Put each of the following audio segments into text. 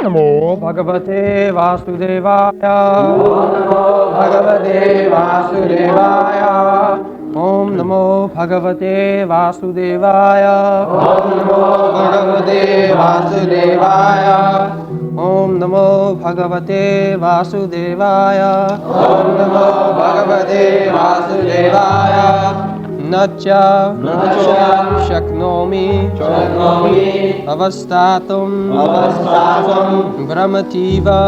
Namo Bhagavate Vasudevaya. Namo Bhagavate Vasudevaya. Om Namo Bhagavate Vasudevaya. Om Namo Bhagavate Vasudevaya. Om Namo Bhagavate Vasudevaya. Om Namo Bhagavate Vasudevaya. Nacha saknomy avasthatum bhramativa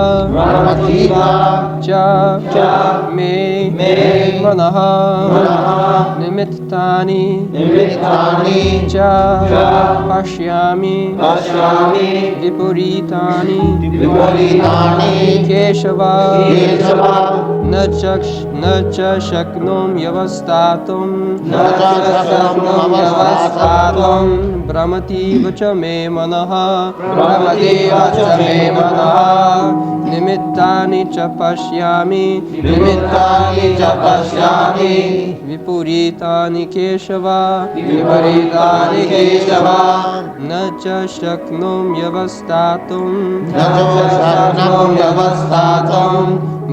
cha me manah nimittani cha pasyami viparitani kesava nacha saknomy avasthatum avasthatum bhramativa cha me manah nimittani cha pasyami viparitani kesava na cha saknomy avasthatum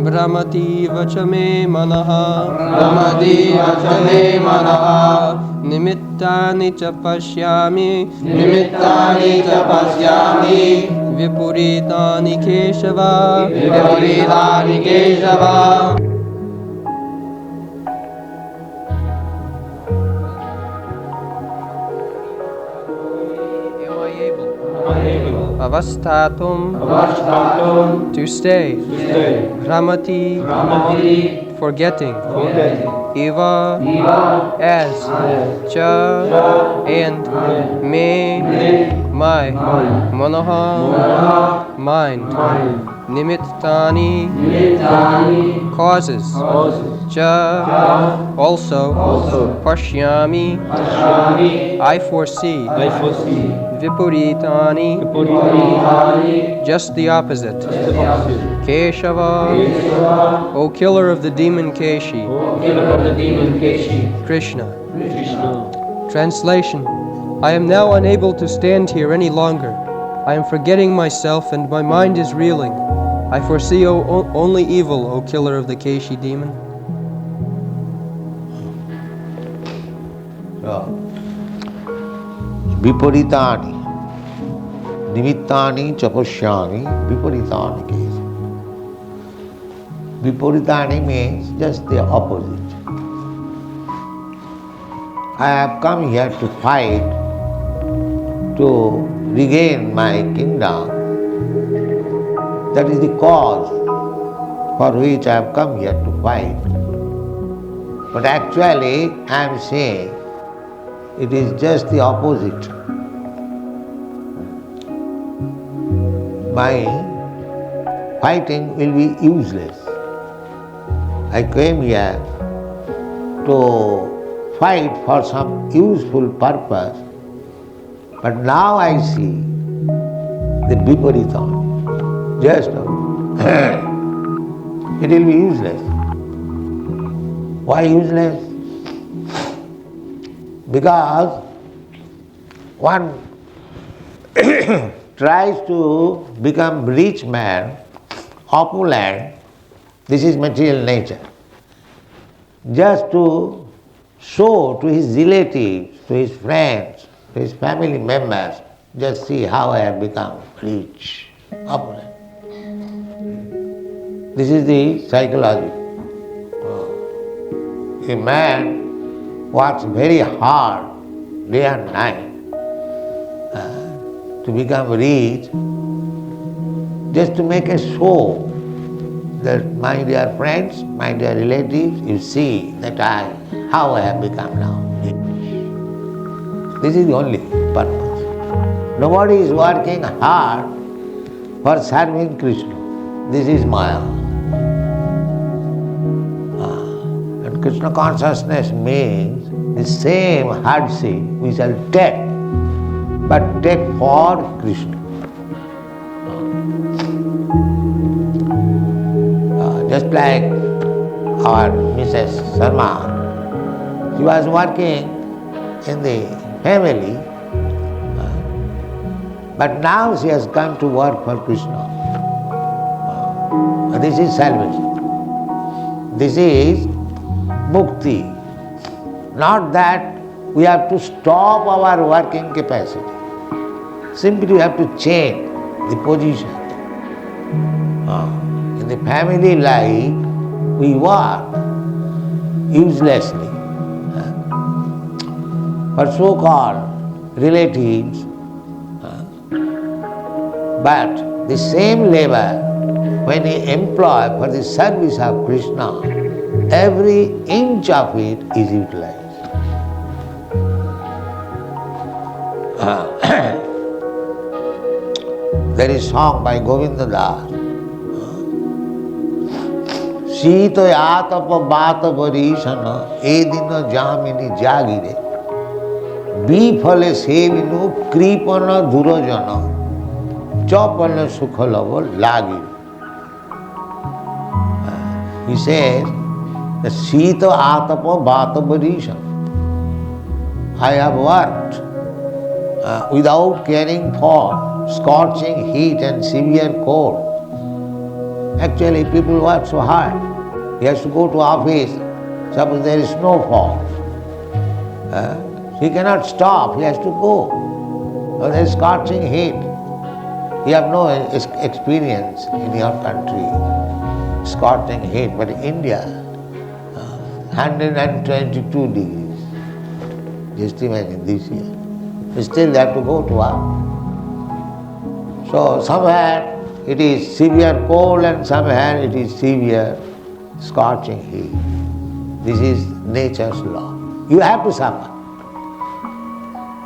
bhramativa cha me manah nimittani cha pasyami viparitani kesava avasthatum to stay bhramati forgetting eva as cha and me my manah mind nimittani causes cha also pasyami I foresee viparitani just the opposite kesava O killer of the demon Kesi Krsna. Translation: I am now unable to stand here any longer. I am forgetting myself and my mind is reeling. I foresee only evil, O killer of the Kesi demon. Viparitani nimittani cha pasyami viparitani kesi. Viparitani means just the opposite. I have come here to fight to regain my kingdom. That is the cause for which I have come here to fight. But actually I am saying it is just the opposite. My fighting will be useless. I came here to fight for some useful purpose, but now I see the viparitani. Just it will be useless. Why useless? Because one tries to become rich man, opulent, this is material nature, just to show to his relatives, to his friends, to his family members, just see how I have become rich, opulent. This is the psychology. A man works very hard day and night to become rich, just to make a show that, my dear friends, my dear relatives, you see that how I have become now rich. This is the only purpose. Nobody is working hard for serving Krishna. This is Maya. And Krishna consciousness means the same hardship we shall take, but take for Krishna. Just like our Mrs. Sharma, she was working in the family But now she has come to work for Krishna. This is salvation. This is mukti. Not that we have to stop our working capacity. Simply we have to change the position. In the family life, we work uselessly. For so-called relatives, but the same labor, when you employ for the service of Krishna, every inch of it is utilized. There is a song by Govinda Das. Sita yatapa bata varishana edina jamini jagire bifale sevinu kripana durajana chapana sukhalava lagi. He says, the Sita atapa bata varishana. I have worked without caring for scorching heat and severe cold. Actually, people work so hard. He has to go to office, suppose there is snowfall. He cannot stop, he has to go. There is scorching heat. You have no experience in your country, scorching heat, but in India, 122 degrees. Just imagine this year. Still they have to go to work. So somewhere it is severe cold and somewhere it is severe scorching heat. This is nature's law. You have to suffer.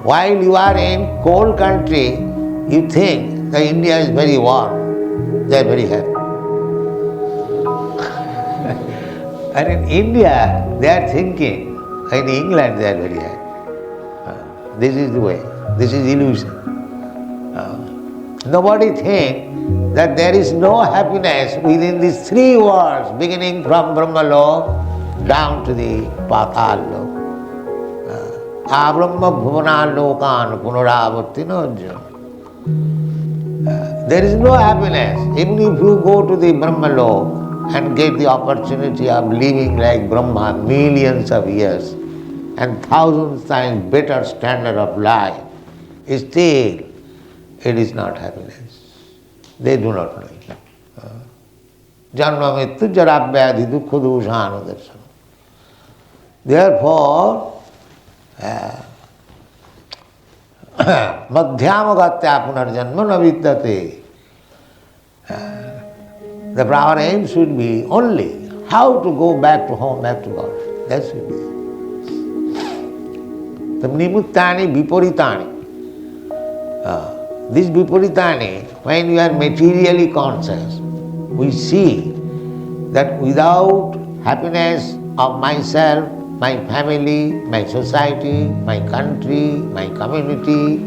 While you are in cold country, you think that India is very warm. They are very happy. And in India, they are thinking, in England they are very happy. This is the way. This is illusion. Nobody thinks that there is no happiness within these three worlds, beginning from Brahmalok down to the Patal-lok. Abrahma bhuvanalokan punaravartino Arjuna. There is no happiness. Even if you go to the Brahmalok and get the opportunity of living like Brahma millions of years and thousands times better standard of life, still it is not happiness. They do not know it. Janma mittu jaravyadhi dukkha dosana darsana. Therefore, madhyama gatya punarjanma na vidyate. The our aim should be only how to go back to home, back to God. That should be it. The nimittani, viparitani. This viparitani, when we are materially conscious, we see that without happiness of myself, my family, my society, my country, my community,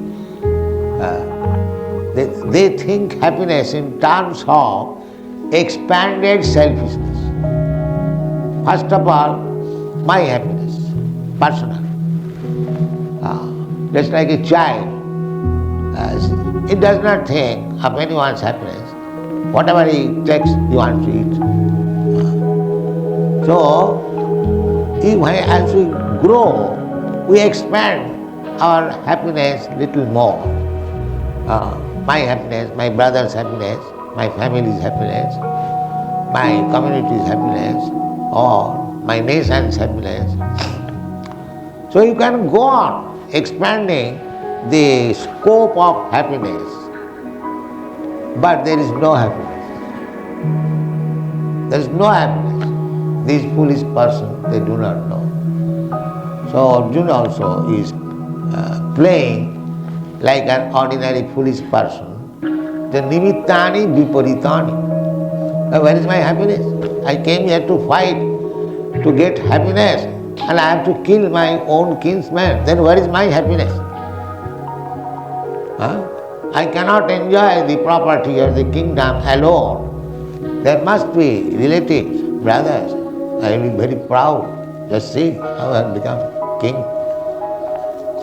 they think happiness in terms of expanded selfishness. First of all, my happiness, personal. Just like a child, it does not think of anyone's happiness. Whatever he takes, he wants to eat. So, as we grow, we expand our happiness little more. My happiness, my brother's happiness, my family's happiness, my community's happiness, or my nation's happiness. So you can go on expanding the scope of happiness, but there is no happiness. There is no happiness. These foolish persons, they do not know. So Arjuna also is playing like an ordinary foolish person. The nimittani viparitani. Where is my happiness? I came here to fight, to get happiness, and I have to kill my own kinsman. Then where is my happiness? I cannot enjoy the property or the kingdom alone. There must be relatives, brothers. I will be very proud. Just see how I have become king.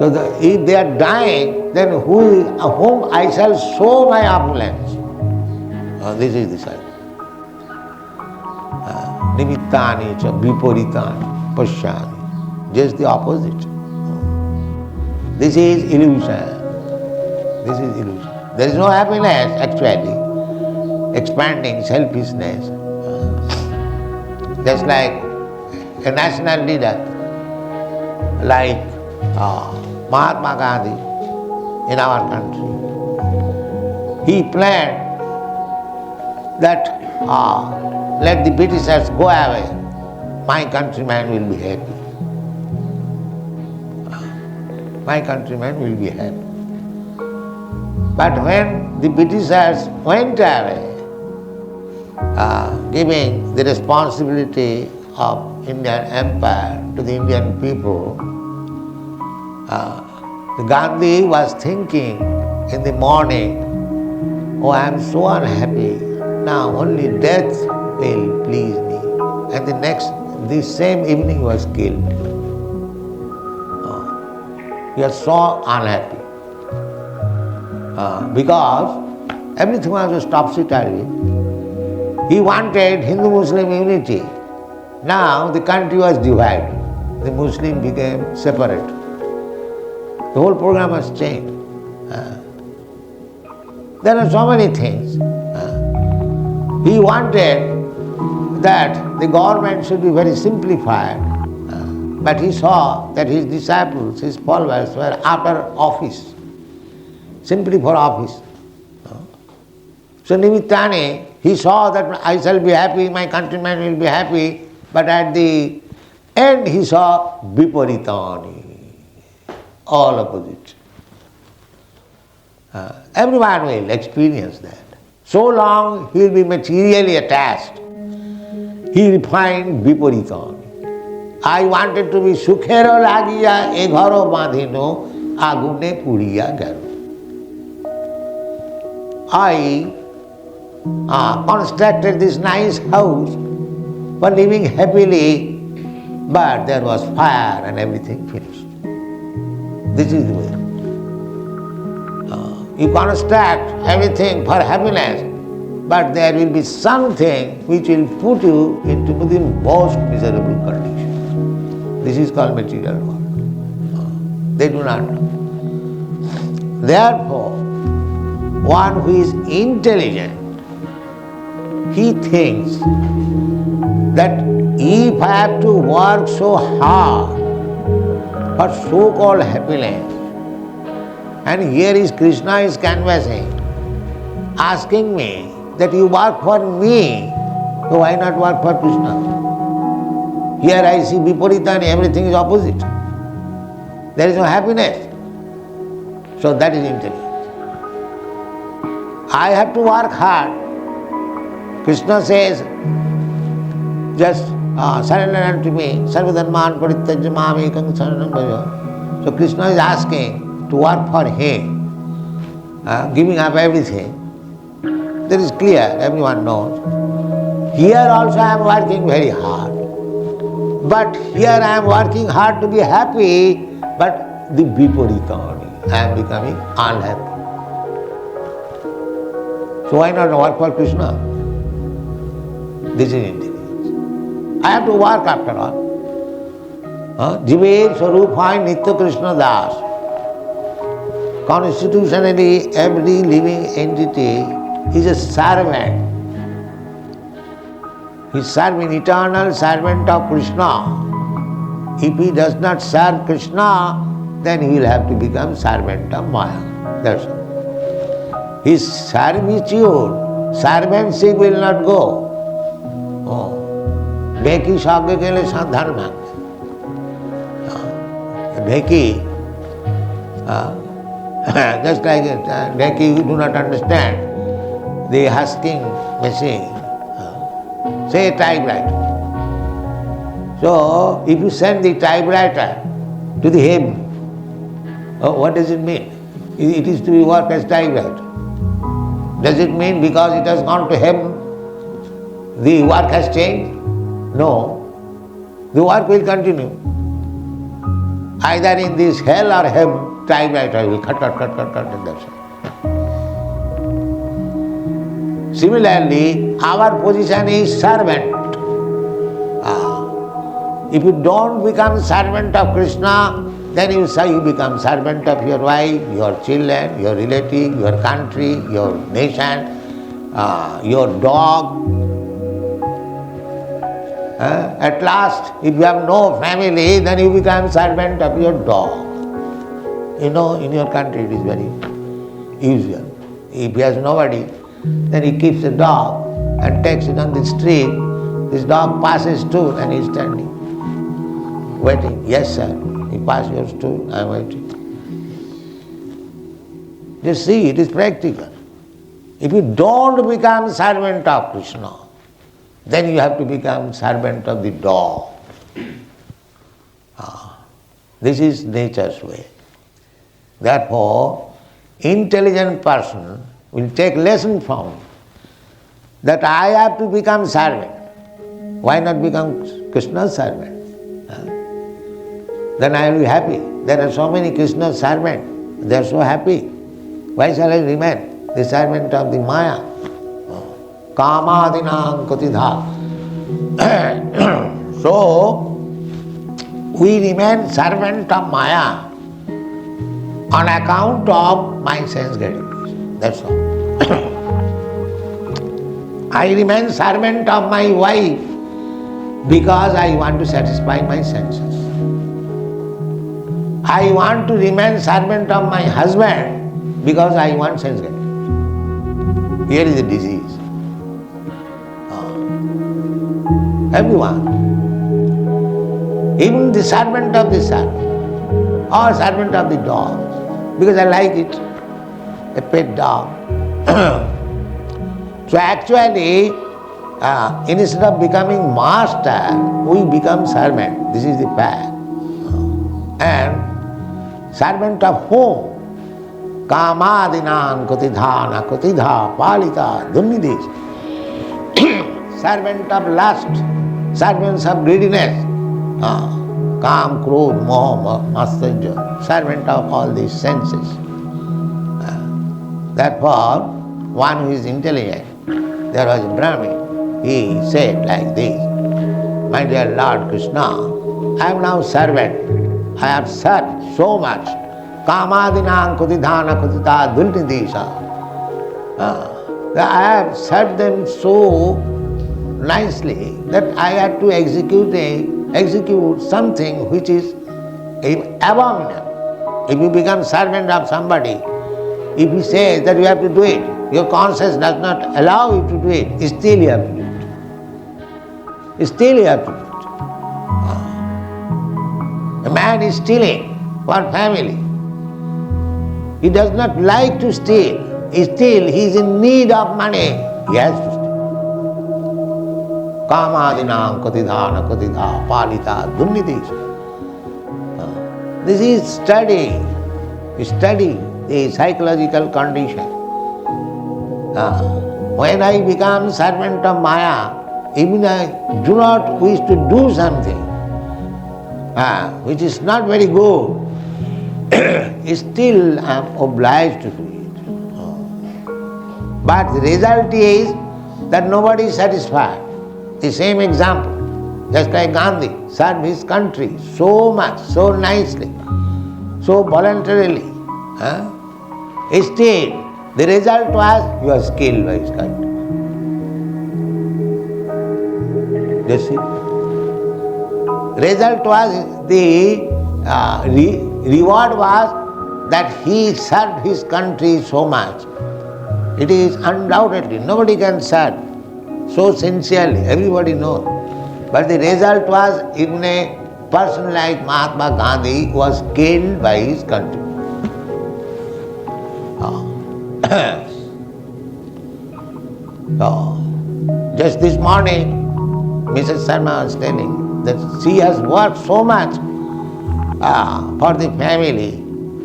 So if they are dying, then whom I shall show my opulence? This is the cycle. Nimittani cha viparitani pasyami. Just the opposite. This is illusion. This is illusion. There is no happiness actually. Expanding selfishness. Just like a national leader, like Mahatma Gandhi in our country. He planned that let the Britishers go away, my countrymen will be happy. My countrymen will be happy. But when the Britishers went away, giving the responsibility of Indian Empire to the Indian people, Gandhi was thinking in the morning, oh, I am so unhappy, now only death will please me. And the same evening was killed. He was so unhappy. Because everything was topsy-turvy. He wanted Hindu-Muslim unity. Now the country was divided. The Muslim became separate. The whole program was changed. There are so many things. He wanted that the government should be very simplified, but he saw that his disciples, his followers were after office, simply for office. So nimittani, he saw that I shall be happy, my countrymen will be happy, but at the end he saw viparitani, all opposite. Everyone will experience that. So long he will be materially attached. He refined viparitani. I wanted to be sukhero lagiya e gharo bandhino agune puriya garo. I constructed this nice house for living happily, but there was fire and everything finished. This is the way. You construct everything for happiness, but there will be something which will put you into the most miserable condition. This is called material world. They do not know. Therefore, one who is intelligent, he thinks that if I have to work so hard for so-called happiness, and here is Krsna is canvassing, asking me that you work for me, so why not work for Krsna? Here I see viparitani, everything is opposite. There is no happiness. So that is intelligence. I have to work hard. Krsna says, just surrender unto me, sarvadharman parityajya mam ekam saranam bhaja. So Krsna is asking to work for him, giving up everything. That is clear, everyone knows. Here also I am working very hard. But here I am working hard to be happy, but the viparitani, I am becoming unhappy. So why not work for Krsna? This is intelligence. I have to work after all. Jive Swarupai Nitya Krishna Das. Constitutionally, every living entity is a servant. He is serving eternal servant of Krishna. If he does not serve Krishna, then he will have to become servant of Maya. That's all. His servitude, servantship will not go. Dheki shagge kele sadhan mange. Dheki, just like Dheki, you do not understand the husking machine. Say typewriter. So, if you send the typewriter to the hymn, what does it mean? It is to be work as typewriter. Does it mean because it has gone to hymn, the work has changed? No. The work will continue. Either in this hell or heaven, time by time, will cut, and that's all. Similarly, our position is servant. If you don't become servant of Krishna, then you become servant of your wife, your children, your relative, your country, your nation, your dog. At last, if you have no family, then you become servant of your dog. You know, in your country it is very usual. If he has nobody, then he keeps a dog and takes it on the street. This dog passes too and he is standing, waiting. Yes, sir, he passed your stool, I am waiting. Just see, it is practical. If you don't become servant of Krishna, then you have to become servant of the dog. This is nature's way. Therefore, intelligent person will take lesson from it, that I have to become servant. Why not become Krishna's servant? Then I will be happy. There are so many Krishna's servants. They are so happy. Why shall I remain the servant of the Maya? Kamadinam kutidha. So, we remain servant of Maya on account of my sense gratification. That's all. I remain servant of my wife because I want to satisfy my senses. I want to remain servant of my husband because I want sense gratification. Here is the disease. Everyone, even the servant of the servant or servant of the dog, because I like it, a pet dog. So actually, instead of becoming master, we become servant. This is the fact. And servant of whom? Kamadinam kutidhana kutidha palita dunnidis. Servant of lust, servants of greediness, Kam, Krodh, Moha, Matsarya, servant of all these senses. Therefore, one who is intelligent, there was a Brahmin, he said like this, my dear Lord Krishna, I am now servant, I have served so much, Kamadinam kutidhana kutita dulnidisa. I have served them so nicely that I had to execute something which is abominable. If you become servant of somebody, if he says that you have to do it, your conscience does not allow you to do it, still you have to do it. Still you have to do it. A man is stealing for family. He does not like to steal. Still he is in need of money. He has to steal. Kamadinam kutidhana kutidha palita dunnidis. This is study the psychological condition. When I become servant of Maya, even I do not wish to do something which is not very good, still I am obliged to do it. But the result is that nobody is satisfied. The same example, just like Gandhi served his country so much, so nicely, so voluntarily. Still, the result was he was killed by his country. You see? Result was the reward was that he served his country so much. It is undoubtedly, nobody can serve so sincerely, everybody knows. But the result was even a person like Mahatma Gandhi was killed by his country. So, just this morning, Mrs. Sharma was telling that she has worked so much for the family,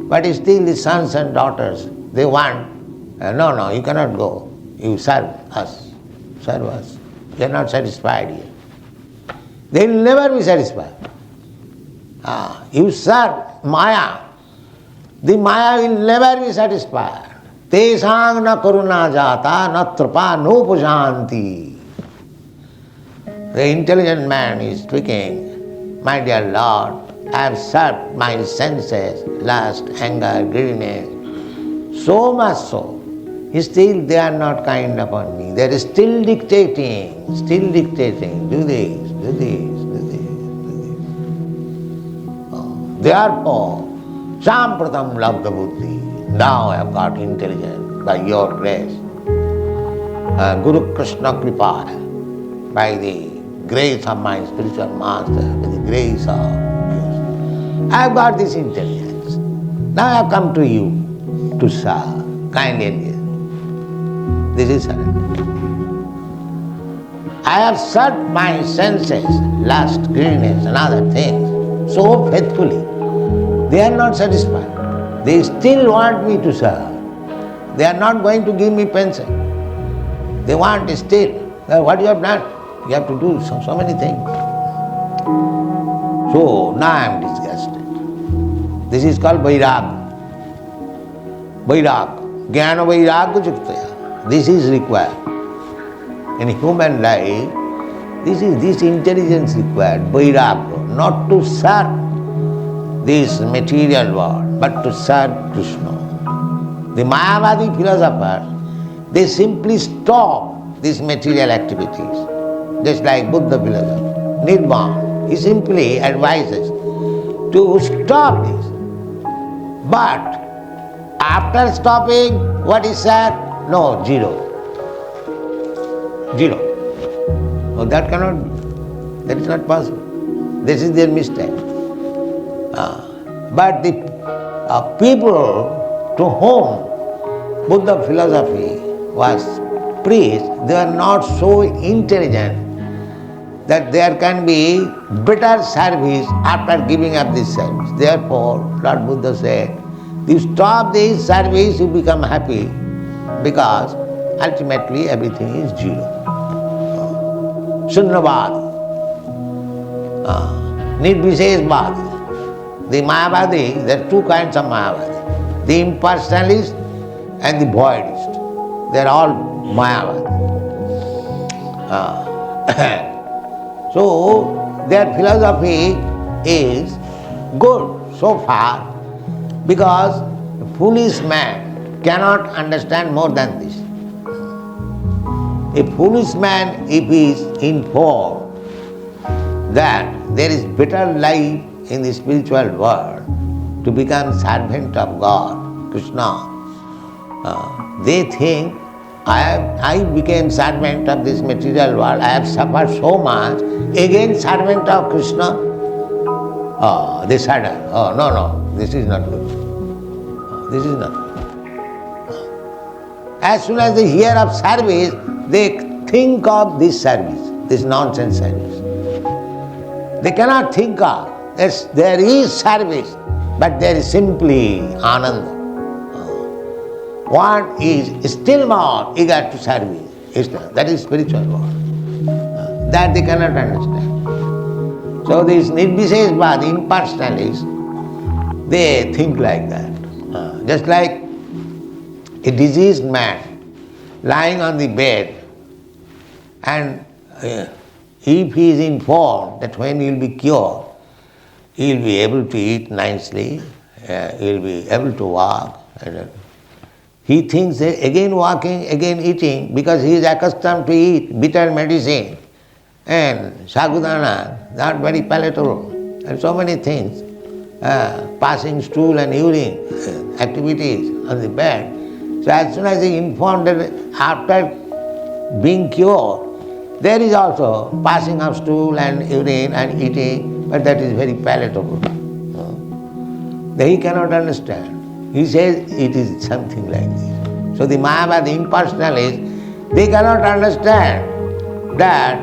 but still the sons and daughters, they want, no, you cannot go, you serve us. They are not satisfied here. They will never be satisfied. You serve maya. The maya will never be satisfied. Tesang na karuna jata na trapa no pujanti. The intelligent man is speaking, my dear Lord, I have served my senses, lust, anger, greediness, so much so. Still they are not kind upon me. They are still dictating, do this, do this, do this, do this. Therefore, sampratam labdha buddhi. Now I have got intelligence by your grace. Guru Krsna kripa, by the grace of my spiritual master, by the grace of yes. I have got this intelligence. Now I have come to you to serve, kindly. This is surrender. I have served my senses, lust, greediness and other things so faithfully. They are not satisfied. They still want me to serve. They are not going to give me pension. They want still. What you have done? You have to do so many things. So now I am disgusted. This is called vairagya. Vairagya. Jnana vairagya juktaya. This is required. In human life, this intelligence required, vairagya, not to serve this material world, but to serve Krishna. The Mayavadi philosophers, they simply stop these material activities, just like Buddha philosopher, Nirvana. He simply advises to stop this. But after stopping, what is said? No, zero. Oh, that cannot be. That is not possible. This is their mistake. But the people to whom Buddha philosophy was preached, they are not so intelligent that there can be better service after giving up this service. Therefore, Lord Buddha said, you stop this service, you become happy, because ultimately everything is zero. Sunyavadi, nirvisheshvadi. The Mayavadi, there are two kinds of Mayavadi. The impersonalist and the voidist. They are all Mayavadi. So, their philosophy is good so far, because a foolish man cannot understand more than this. A foolish man, if he is informed that there is better life in the spiritual world, to become servant of God, Krishna, they think, I became servant of this material world, I have suffered so much, again servant of Krishna. They sadden. No, this is not good. This is not good. As soon as they hear of service, they think of this service, this nonsense service. They cannot think of, there is service, but there is simply ananda. One is still more eager to service. That is spiritual world. That they cannot understand. So these nirvisheshvadi, impersonalists, they think like that. Just like a diseased man lying on the bed, and if he is informed that when he will be cured, he will be able to eat nicely, he will be able to walk. He thinks again walking, again eating, because he is accustomed to eat bitter medicine and sagudana, not very palatable, and so many things, passing stool and urine activities on the bed. So as soon as he is informed that after being cured, there is also passing of stool and urine and eating, but that is very palatable. Then he cannot understand. He says it is something like this. So the Mayavadi impersonalists, they cannot understand that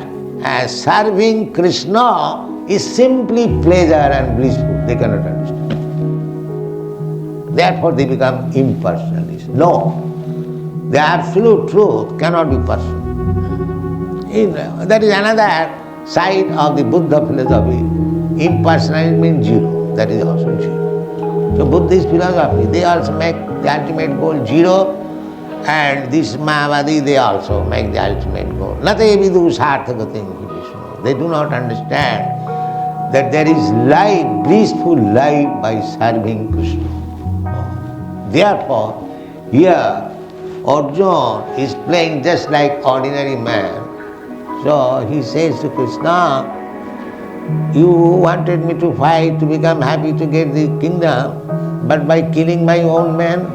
serving Krishna is simply pleasure and blissful. They cannot understand. Therefore they become impersonalists. No, the absolute truth cannot be personal. That is another side of the Buddha philosophy. Impersonalism means zero. That is also zero. So Buddhist philosophy, they also make the ultimate goal zero, and this Mayavadi, they also make the ultimate goal. They do not understand that there is life, blissful life by serving Krishna. Therefore, here Arjuna is playing just like ordinary man. So he says to Krishna, you wanted me to fight, to become happy, to get the kingdom, but by killing my own men,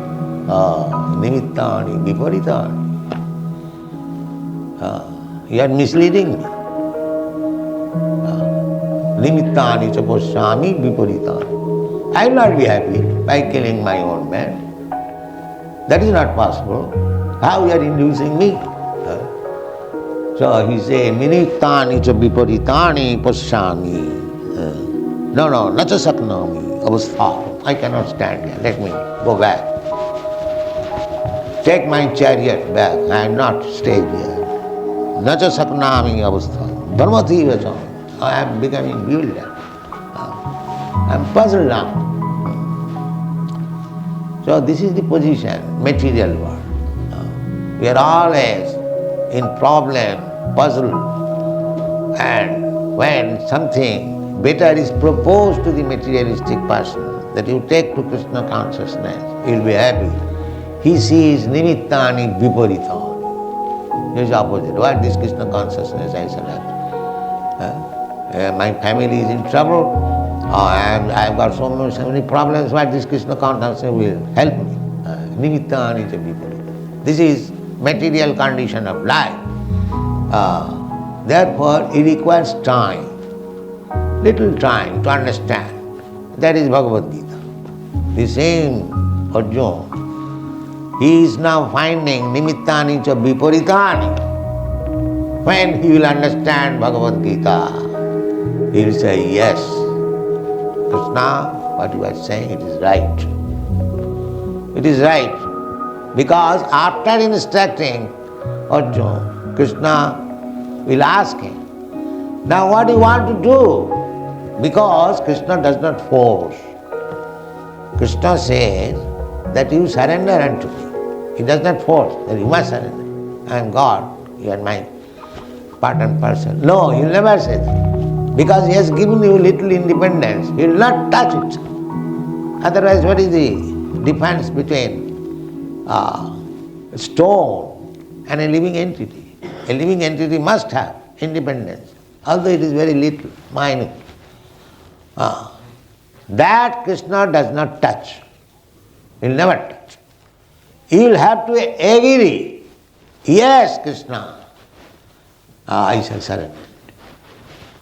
nimittani, viparitani. You are misleading me. Nimittani cha pasyami viparitani. I will not be happy by killing my own men. That is not possible. How you are inducing me? So he says, nimittani cha viparitani pasyami. No, nacha saknomi, avasthatum. I cannot stand here. Let me go back. Take my chariot back. I am not staying here. Nacha saknomi avasthatum. Bhramativa. I am becoming bewildered. I am puzzled now. So this is the position, material world. We are always in problem, puzzle, and when something better is proposed to the materialistic person, that you take to Krishna consciousness, he will be happy. He sees nimittani viparitani. It is opposite. What is Krishna consciousness? I shall have. My family is in trouble, and I have got so many problems. What this Krishna consciousness will help me? Nimittani cha viparitani. This is material condition of life. Therefore, it requires time, little time to understand. That is Bhagavad Gita. The same Arjuna, he is now finding nimittani cha viparitani. When he will understand Bhagavad Gita, he will say, yes, Krishna, what you are saying, it is right. It is right. Because after instructing Arjuna, Krishna will ask him, now what do you want to do? Because Krishna does not force. Krishna says that you surrender unto me. He does not force that you must surrender. I am God, you are my part and parcel. No, he will never say that. Because he has given you little independence, he will not touch it. Otherwise, what is the difference between a stone and a living entity? A living entity must have independence, although it is very little, minute. That Krishna does not touch. He will never touch. He will have to agree. Yes, Krishna, I shall surrender.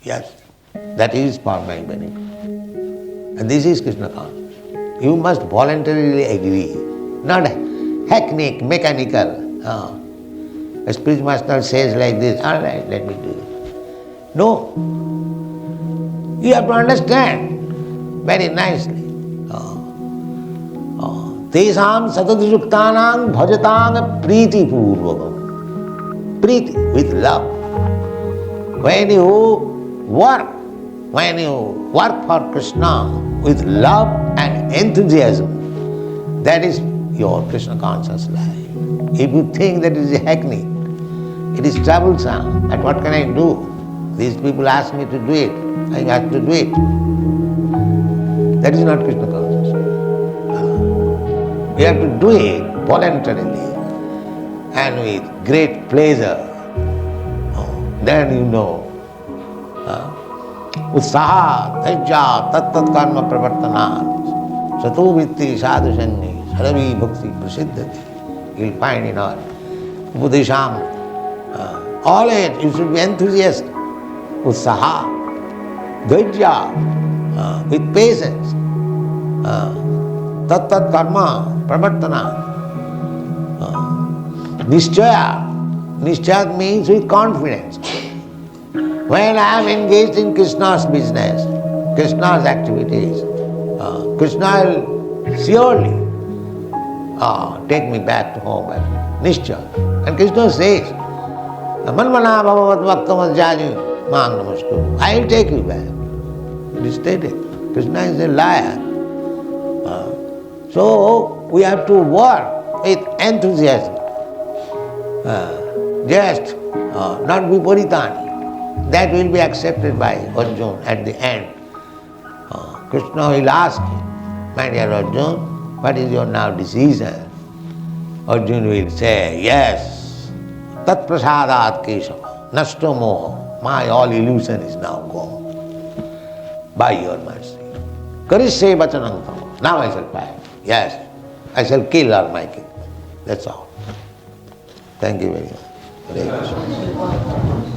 Yes, that is for my benefit. And this is Krishna consciousness. You must voluntarily agree, not hackneyed, mechanical. A spiritual master says like this, all right, let me do it. No. You have to understand very nicely. Tesam satadriyuktanam bhajatang priti purvakam. Priti, with love. When you work for Krishna with love and enthusiasm, that is your Krishna conscious life. If you think that it is a hackney, it is troublesome, but what can I do? These people ask me to do it, I have to do it. That is not Krishna consciousness. You have to do it voluntarily and with great pleasure. Then you know. Utsaha, dhajya, tat karma pravartanat, sato vitti sadhusanyi, saravi bhakti prasiddhati. You will find in all. Upudesham. Always you should be enthusiastic. Utsaha, dhajya, with patience. Tat karma pravartanat. Nishchaya. Nishchaya means with confidence. When I am engaged in Krishna's business, Krishna's activities, Krishna will surely take me back to home. Nishcha. And Krishna says, Manmana bhavavat bhaktamadjani mang namaskuru. I will take you back. It is stated. Krishna is a liar. So we have to work with enthusiasm. Not viparitani. That will be accepted by Arjuna at the end. Krishna will ask him, my dear Arjuna, what is your now decision? Arjuna will say, yes, tat prasadat kesava, nashto moha, my all illusion is now gone by your mercy. Karishe vachanam tamo, now I shall fight. Yes, I shall kill all my kids. That's all. Thank you very much. Hare Krishna.